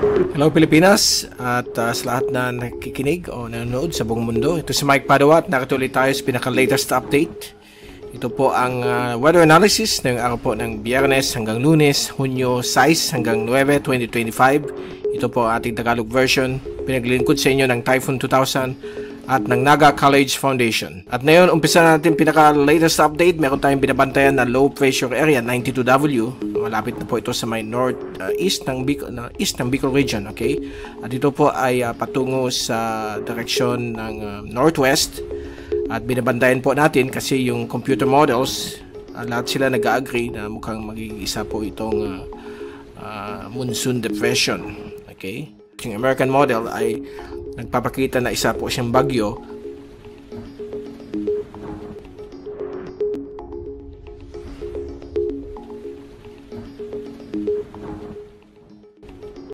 Hello Pilipinas at sa lahat na nakikinig o nanonood sa buong mundo. Ito si Mike Padua at nakatuloy tayo sa pinaka-latest update. Ito po ang weather analysis ng araw po ng Biyernes hanggang Lunes, Hunyo 6 hanggang 9, 2025. Ito po ang ating Tagalog version. Pinaglilingkod sa inyo ng Typhoon 2000 at ng Naga College Foundation. At ngayon, umpisa natin pinaka-latest update. Meron tayong binabantayan na low pressure area, 92W. Malapit na po ito sa may east ng Bicol region. Okay? At ito po ay patungo sa direksyon ng northwest. At binabantayan po natin kasi yung computer models, lahat sila nag-agree na mukhang magiging isa po itong monsoon depression. Okay? Yung American model ay nagpapakita na isa po siyang bagyo